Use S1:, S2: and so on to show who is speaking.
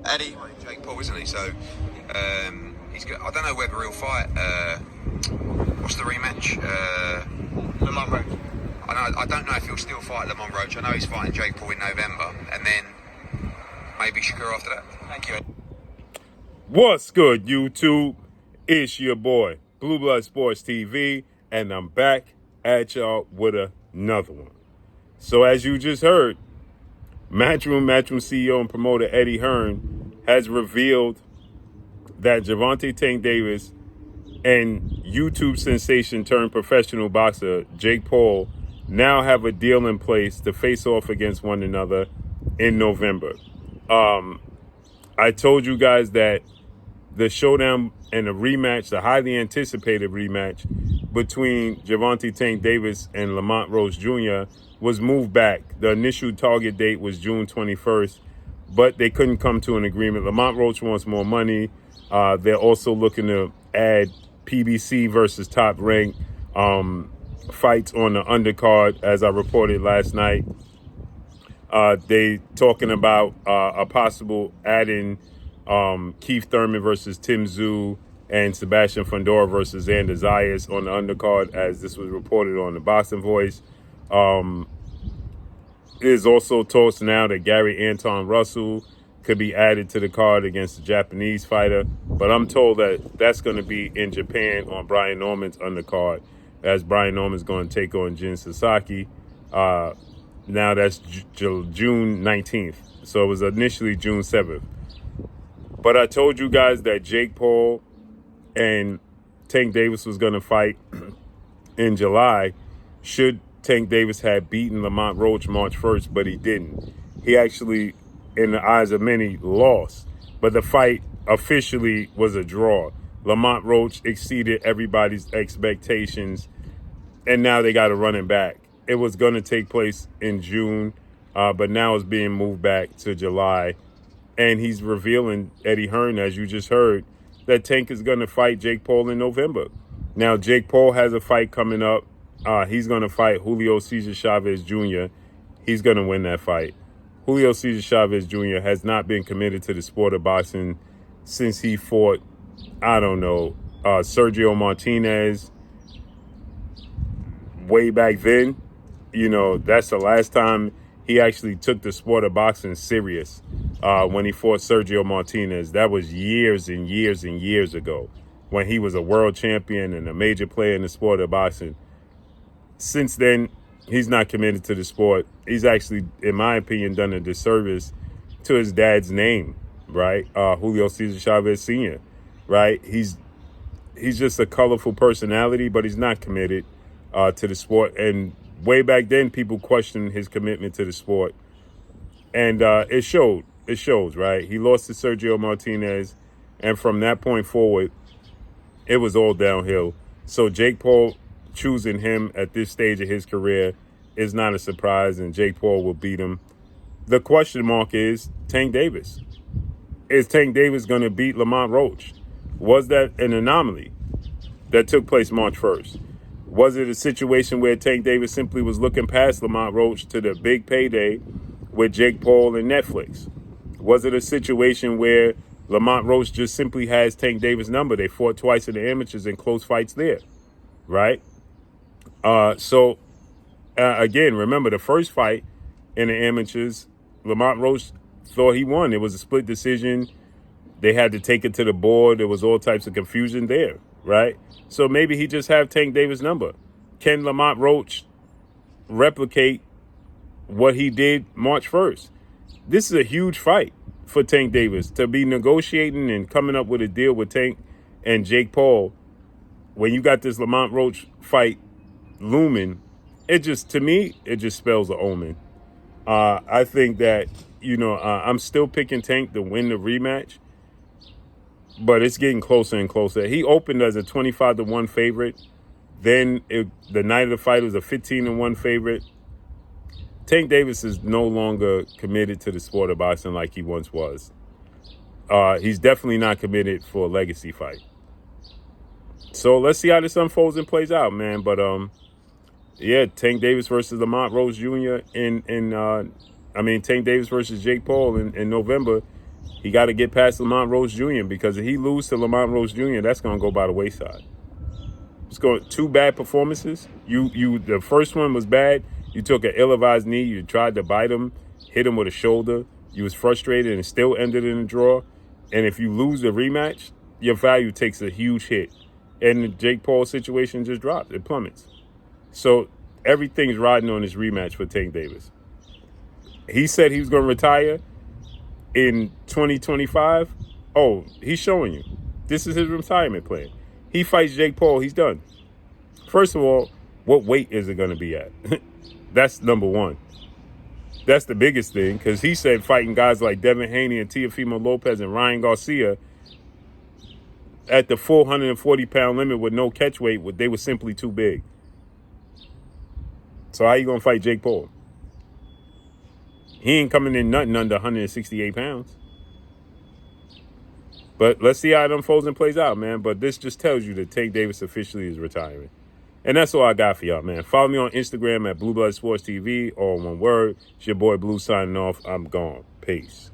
S1: Eddie.
S2: Jake Paul, isn't he? So he's good. I don't know whether he'll fight. What's the rematch?
S1: Lamont Roach.
S2: I don't know if he'll still fight Lamont Roach. I know he's fighting Jake Paul in November, and then maybe Shakur after that.
S1: Thank you.
S3: What's good, YouTube? It's your boy, Blue Blood Sports TV, and I'm back at y'all with another one. So as you just heard, Matchroom CEO and promoter Eddie Hearn has revealed that Gervonta Tank Davis and YouTube sensation turned professional boxer Jake Paul now have a deal in place to face off against one another in November. I told you guys that the showdown and the rematch, the highly anticipated rematch between Gervonta Tank Davis and Lamont Roach Jr. was moved back. The initial target date was June 21st, but they couldn't come to an agreement. Lamont Roach wants more money. They're also looking to add PBC versus Top Rank fights on the undercard, as I reported last night. They talking about a possible adding Keith Thurman versus Tim Tszyu and Sebastian Fundora versus Xander Zayas on the undercard, as this was reported on the Boxing Voice. It is also talks now that Gary Anton Russell could be added to the card against the Japanese fighter, but I'm told that that's going to be in Japan on Brian Norman's undercard, as Brian Norman's going to take on Jin Sasaki. Now that's June 19th, so it was initially June 7th. But I told you guys that Jake Paul and Tank Davis was going to fight in July should Tank Davis had beaten Lamont Roach March 1st, but he didn't. He actually, in the eyes of many, lost. But the fight officially was a draw. Lamont Roach exceeded everybody's expectations, and now they got to run it back. It was going to take place in June, but now it's being moved back to July. And he's revealing, Eddie Hearn, as you just heard, that Tank is going to fight Jake Paul in November. Now, Jake Paul has a fight coming up. He's going to fight Julio Cesar Chavez Jr. He's going to win that fight. Julio Cesar Chavez Jr. has not been committed to the sport of boxing since he fought, Sergio Martinez way back then. That's the last time he actually took the sport of boxing serious, when he fought Sergio Martinez. That was years and years and years ago, when he was a world champion and a major player in the sport of boxing. Since then, he's not committed to the sport. He's actually, in my opinion, done a disservice to his dad's name, right? Julio Cesar Chavez Sr., right? He's just a colorful personality, but he's not committed to the sport. And way back then, people questioned his commitment to the sport. And it showed. It shows, right? He lost to Sergio Martinez. And from that point forward, it was all downhill. So Jake Paul choosing him at this stage of his career is not a surprise, and Jake Paul will beat him. The question mark is Tank Davis. Is Tank Davis going to beat Lamont Roach? Was that an anomaly that took place March 1st? Was it a situation where Tank Davis simply was looking past Lamont Roach to the big payday with Jake Paul and Netflix? Was it a situation where Lamont Roach just simply has Tank Davis' number? They fought twice in the amateurs and close fights there, right? Again, remember the first fight in the amateurs, Lamont Roach thought he won. It was a split decision. They had to take it to the board. There was all types of confusion there, right? So maybe he just have Tank Davis' number. Can Lamont Roach replicate what he did March 1st? This is a huge fight for Tank Davis to be negotiating and coming up with a deal with Tank and Jake Paul. When you got this Lamont Roach fight looming, to me, it just spells an omen. I think that, I'm still picking Tank to win the rematch, but it's getting closer and closer. He opened as a 25-1 favorite. Then the night of the fight was a 15-1 favorite. Tank Davis is no longer committed to the sport of boxing like he once was. He's definitely not committed for a legacy fight. So let's see how this unfolds and plays out, man. But Tank Davis versus Lamont Roach Jr. Tank Davis versus Jake Paul in November He got to get past Lamont Roach Jr. because if he lose to Lamont Roach Jr., that's going to go by the wayside. It's going 2 bad performances. The first one was bad. You took an ill-advised knee. You tried to bite him, hit him with a shoulder. You was frustrated and still ended in a draw. And if you lose the rematch, your value takes a huge hit. And the Jake Paul situation just drops. It plummets. So everything's riding on this rematch for Tank Davis. He said he was going to retire in 2025. Oh, he's showing you. This is his retirement plan. He fights Jake Paul, he's done. First of all, what weight is it going to be at? That's number one. That's the biggest thing, because he said fighting guys like Devin Haney and Teofimo Lopez and Ryan Garcia at the 440-pound limit with no catch weight, they were simply too big. So how you going to fight Jake Paul? He ain't coming in nothing under 168 pounds. But let's see how it unfolds and plays out, man. But this just tells you that Tank Davis officially is retiring. And that's all I got for y'all, man. Follow me on Instagram at Blue Blood Sports TV, all one word. It's your boy Blue signing off. I'm gone. Peace.